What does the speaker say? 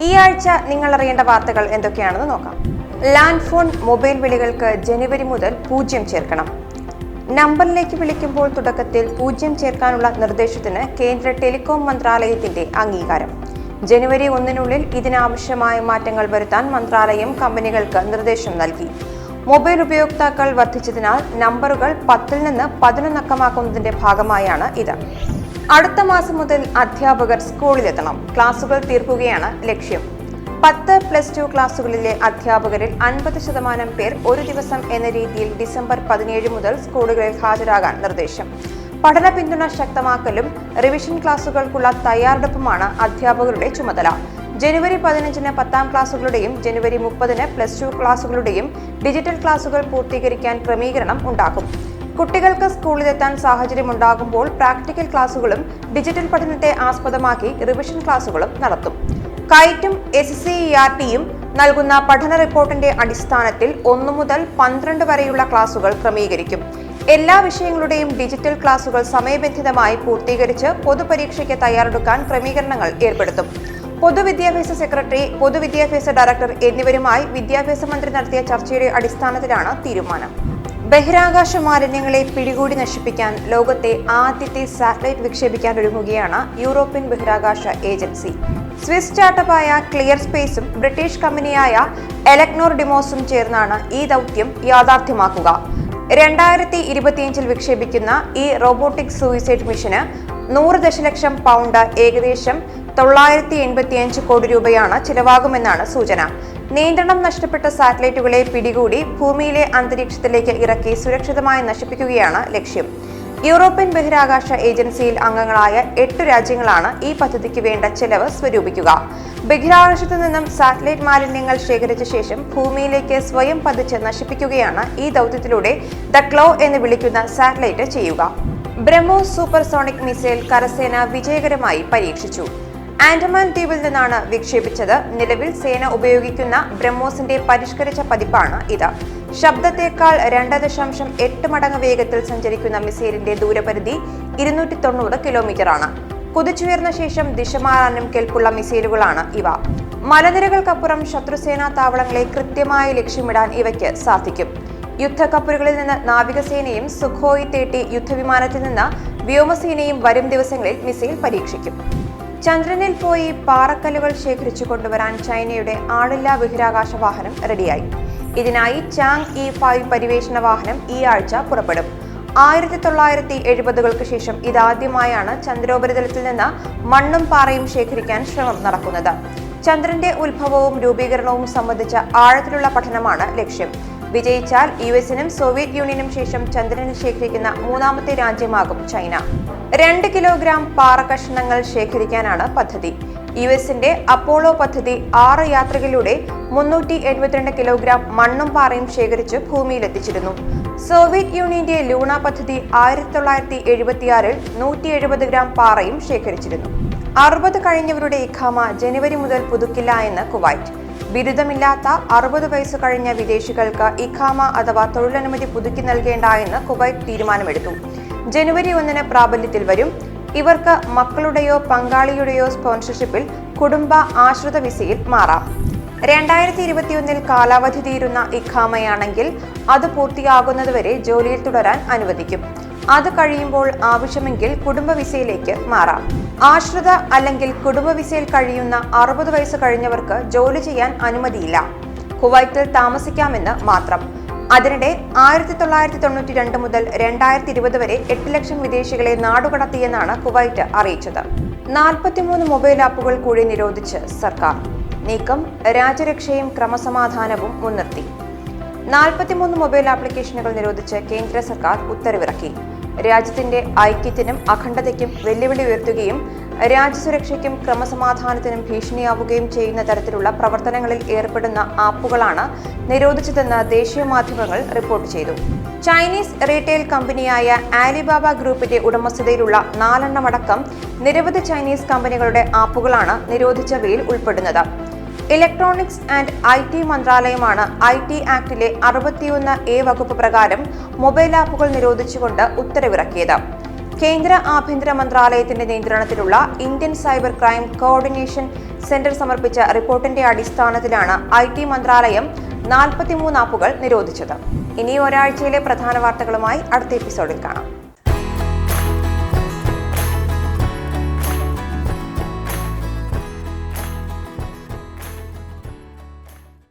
ഈ ആഴ്ച നിങ്ങൾ അറിയേണ്ട വാർത്തകൾ എന്തൊക്കെയാണെന്ന് നോക്കാം. ലാൻഡ് ഫോൺ മൊബൈൽ വിളികൾക്ക് ജനുവരി മുതൽ 0 ചേർക്കണം. നമ്പറിലേക്ക് വിളിക്കുമ്പോൾ തുടക്കത്തിൽ 0 ചേർക്കാനുള്ള നിർദ്ദേശത്തിന് കേന്ദ്ര ടെലികോം മന്ത്രാലയത്തിന്റെ അംഗീകാരം. ജനുവരി 1 ഇതിനാവശ്യമായ മാറ്റങ്ങൾ വരുത്താൻ മന്ത്രാലയം കമ്പനികൾക്ക് നിർദ്ദേശം നൽകി. മൊബൈൽ ഉപയോക്താക്കൾ വർദ്ധിച്ചതിനാൽ നമ്പറുകൾ 10 നിന്ന് 11 അക്കമാക്കുന്നതിന്റെ ഭാഗമായാണ് ഇത്. അടുത്ത മാസം മുതൽ അധ്യാപകർ സ്കൂളിലെത്തണം. ക്ലാസുകൾ തീർക്കുകയാണ് ലക്ഷ്യം. 10+2 ക്ലാസുകളിലെ അധ്യാപകരിൽ 50% പേർ ഒരു ദിവസം എന്ന രീതിയിൽ ഡിസംബർ 17 മുതൽ സ്കൂളുകളിൽ ഹാജരാകാൻ നിർദ്ദേശം. പഠന പിന്തുണ ശക്തമാക്കലും റിവിഷൻ ക്ലാസുകൾക്കുള്ള തയ്യാറെടുപ്പുമാണ് അധ്യാപകരുടെ ചുമതല. ജനുവരി 15-ന് 10ാം ക്ലാസുകളുടെയും ജനുവരി 30-ന് +2 ക്ലാസുകളുടെയും ഡിജിറ്റൽ ക്ലാസുകൾ പൂർത്തീകരിക്കാൻ ക്രമീകരണം ഉണ്ടാക്കും. കുട്ടികൾക്ക് സ്കൂളിലെത്താൻ സാഹചര്യമുണ്ടാകുമ്പോൾ പ്രാക്ടിക്കൽ ക്ലാസുകളും ഡിജിറ്റൽ പഠനത്തെ ആസ്പദമാക്കി റിവിഷൻ ക്ലാസുകളും നടത്തും. കൈറ്റും SCERTയും നൽകുന്ന പഠന റിപ്പോർട്ടിന്റെ അടിസ്ഥാനത്തിൽ 1 മുതൽ 12 വരെയുള്ള ക്ലാസുകൾ ക്രമീകരിക്കും. എല്ലാ വിഷയങ്ങളുടെയും ഡിജിറ്റൽ ക്ലാസുകൾ സമയബന്ധിതമായി പൂർത്തീകരിച്ച് പൊതുപരീക്ഷയ്ക്ക് തയ്യാറെടുക്കാൻ ക്രമീകരണങ്ങൾ ഏർപ്പെടുത്തും. പൊതുവിദ്യാഭ്യാസ സെക്രട്ടറി, പൊതുവിദ്യാഭ്യാസ ഡയറക്ടർ എന്നിവരുമായി വിദ്യാഭ്യാസ മന്ത്രി നടത്തിയ ചർച്ചയുടെ അടിസ്ഥാനത്തിലാണ് തീരുമാനം. ബഹിരാകാശ മാലിന്യങ്ങളെ പിടികൂടി നശിപ്പിക്കാൻ ലോകത്തെ ആദ്യത്തെ സാറ്റലൈറ്റ് വിക്ഷേപിക്കാൻ ഒരുങ്ങുകയാണ് യൂറോപ്യൻ ബഹിരാകാശ ഏജൻസി. സ്വിസ് സ്റ്റാർട്ടപ്പായ ക്ലിയർ സ്പേസും ബ്രിട്ടീഷ് കമ്പനിയായ എലക്നോർ ഡിമോസും ചേർന്നാണ് ഈ ദൗത്യം യാഥാർത്ഥ്യമാക്കുക. 2025 വിക്ഷേപിക്കുന്ന ഈ റോബോട്ടിക് സൂയിസൈഡ് മിഷന് 100 ദശലക്ഷം പൗണ്ട്, ഏകദേശം 985 കോടി രൂപയാണ് ചിലവാകുമെന്നാണ് സൂചന. നിയന്ത്രണം നഷ്ടപ്പെട്ട സാറ്റലൈറ്റുകളെ പിടികൂടി ഭൂമിയിലെ അന്തരീക്ഷത്തിലേക്ക് ഇറക്കി സുരക്ഷിതമായി നശിപ്പിക്കുകയാണ് ലക്ഷ്യം. യൂറോപ്യൻ ബഹിരാകാശ ഏജൻസിയിൽ അംഗങ്ങളായ 8 രാജ്യങ്ങളാണ് ഈ പദ്ധതിക്ക് വേണ്ട ചെലവ് സ്വരൂപിക്കുക. ബഹിരാകാശത്തു നിന്നും സാറ്റലൈറ്റ് മാലിന്യങ്ങൾ ശേഖരിച്ച ശേഷം ഭൂമിയിലേക്ക് സ്വയം പതിച്ച് നശിപ്പിക്കുകയാണ് ഈ ദൗത്യത്തിലൂടെ ദ ക്ലോ എന്ന് വിളിക്കുന്ന സാറ്റലൈറ്റ് ചെയ്യുക. ബ്രഹ്മോസ് സൂപ്പർസോണിക് മിസൈൽ കരസേന വിജയകരമായി പരീക്ഷിച്ചു. ആൻഡമാൻ ദ്വീപിൽ നിന്നാണ് വിക്ഷേപിച്ചത്. നിലവിൽ സേന ഉപയോഗിക്കുന്ന ബ്രഹ്മോസിന്റെ പരിഷ്കരിച്ച പതിപ്പാണ് ഇത്. ശബ്ദത്തേക്കാൾ 2.8 മടങ്ങ് വേഗത്തിൽ സഞ്ചരിക്കുന്ന മിസൈലിന്റെ ദൂരപരിധി 290 കിലോമീറ്ററാണ്. കുതിച്ചുയർന്ന ശേഷം ദിശ മാറാനും കെൽപ്പുള്ള മിസൈലുകളാണ് ഇവ. മലനിരകൾക്കപ്പുറം ശത്രുസേനാ താവളങ്ങളെ കൃത്യമായി ലക്ഷ്യമിടാൻ ഇവയ്ക്ക് സാധിക്കും. യുദ്ധക്കപ്പലുകളിൽ നിന്ന് നാവികസേനയും സുഖോയ് 30 യുദ്ധവിമാനത്തിൽ നിന്ന് വ്യോമസേനയും വരും ദിവസങ്ങളിൽ മിസൈൽ പരീക്ഷിക്കും. ചന്ദ്രനിൽ പോയി പാറക്കല്ലുകൾ ശേഖരിച്ചു കൊണ്ടുവരാൻ ചൈനയുടെ ആളില്ലാ ബഹിരാകാശ വാഹനം റെഡിയായി. ഇതിനായി ചാങ് E5 പരിവേഷണ വാഹനം ഈ ആഴ്ച പുറപ്പെടും. 1970-കൾക്ക് ശേഷം ഇതാദ്യമായാണ് ചന്ദ്രോപരിതലത്തിൽ നിന്ന് മണ്ണും പാറയും ശേഖരിക്കാൻ ശ്രമം നടക്കുന്നത്. ചന്ദ്രന്റെ ഉത്ഭവവും രൂപീകരണവും സംബന്ധിച്ച ആഴത്തിലുള്ള പഠനമാണ് ലക്ഷ്യം. വിജയിച്ചാൽ US-നും സോവിയറ്റ് യൂണിയനും ശേഷം ചന്ദ്രനിൽ ശേഖരിക്കുന്ന 3ാമത്തെ രാജ്യമാകും ചൈന. 2 കിലോഗ്രാം പാറ കഷ്ണങ്ങൾ ശേഖരിക്കാനാണ് പദ്ധതി. US-ന്റെ അപ്പോളോ പദ്ധതി 6 യാത്രകളിലൂടെ 372 കിലോഗ്രാം മണ്ണും പാറയും ശേഖരിച്ച് ഭൂമിയിലെത്തിച്ചിരുന്നു. സോവിയറ്റ് യൂണിയന്റെ ലൂണ പദ്ധതി 1976-ൽ 170 ഗ്രാം പാറയും ശേഖരിച്ചിരുന്നു. 60 കഴിഞ്ഞവരുടെ ഇഖാമ ജനുവരി മുതൽ പുതുക്കില്ല എന്ന് കുവൈറ്റ്. ബിരുദമില്ലാത്ത 60 വയസ്സ് കഴിഞ്ഞ വിദേശികൾക്ക് ഇഖാമ അഥവാ തൊഴിലനുമതി പുതുക്കി നൽകേണ്ട എന്ന് കുവൈറ്റ് തീരുമാനമെടുത്തു. ജനുവരി 1-ന് പ്രാബല്യത്തിൽ വരും. ഇവർക്ക് മക്കളുടെയോ പങ്കാളിയുടെയോ സ്പോൺസർഷിപ്പിൽ കുടുംബ ആശ്രിത വിസയിൽ മാറാം. 2021-ൽ കാലാവധി തീരുന്ന ഇഖാമയാണെങ്കിൽ അത് പൂർത്തിയാകുന്നതുവരെ ജോലിയിൽ തുടരാൻ അനുവദിക്കും. അത് കഴിയുമ്പോൾ ആവശ്യമെങ്കിൽ കുടുംബ വിസയിലേക്ക് മാറാം. ആശ്രിത അല്ലെങ്കിൽ കുടുംബ വിസയിൽ കഴിയുന്ന 60 വയസ്സ് കഴിഞ്ഞവർക്ക് ജോലി ചെയ്യാൻ അനുമതിയില്ല. കുവൈറ്റിൽ താമസിക്കാമെന്ന് മാത്രം. അതിനിടെ 1992 മുതൽ 2020 വരെ 8 ലക്ഷം വിദേശികളെ നാടുകടത്തിയെന്നാണ് കുവൈറ്റ് അറിയിച്ചത്. 43 മൊബൈൽ ആപ്പുകൾ കൂടി നിരോധിച്ച് സർക്കാർ. നീക്കം രാജ്യരക്ഷയും ക്രമസമാധാനവും മുൻനിർത്തി. 43 മൊബൈൽ ആപ്ലിക്കേഷനുകൾ നിരോധിച്ച് കേന്ദ്ര സർക്കാർ ഉത്തരവിറക്കി. രാജ്യത്തിന്റെ ഐക്യത്തിനും അഖണ്ഡതയ്ക്കും വെല്ലുവിളി ഉയർത്തുകയും രാജ്യസുരക്ഷയ്ക്കും ക്രമസമാധാനത്തിനും ഭീഷണിയാവുകയും ചെയ്യുന്ന തരത്തിലുള്ള പ്രവർത്തനങ്ങളിൽ ഏർപ്പെടുന്ന ആപ്പുകളാണ് നിരോധിച്ചതെന്ന് ദേശീയ മാധ്യമങ്ങൾ റിപ്പോർട്ട് ചെയ്തു. ചൈനീസ് റീറ്റെയിൽ കമ്പനിയായ ആലിബാബ ഗ്രൂപ്പിന്റെ ഉടമസ്ഥതയിലുള്ള 4 എണ്ണമടക്കം നിരവധി ചൈനീസ് കമ്പനികളുടെ ആപ്പുകളാണ് നിരോധിച്ചവയിൽ ഉൾപ്പെടുന്നത്. ഇലക്ട്രോണിക്സ് ആൻഡ് IT മന്ത്രാലയമാണ് IT ആക്ടിലെ 61A വകുപ്പ് പ്രകാരം മൊബൈൽ ആപ്പുകൾ നിരോധിച്ചുകൊണ്ട് ഉത്തരവിറക്കിയത്. കേന്ദ്ര ആഭ്യന്തര മന്ത്രാലയത്തിന്റെ നിയന്ത്രണത്തിലുള്ള Indian cyber crime coordination centre സമർപ്പിച്ച റിപ്പോർട്ടിന്റെ അടിസ്ഥാനത്തിലാണ് IT മന്ത്രാലയം 43 ആപ്പുകൾ നിരോധിച്ചത്. ഇനി ഒരാഴ്ചയിലെ പ്രധാന വാർത്തകളുമായി അടുത്ത എപ്പിസോഡിൽ കാണാം.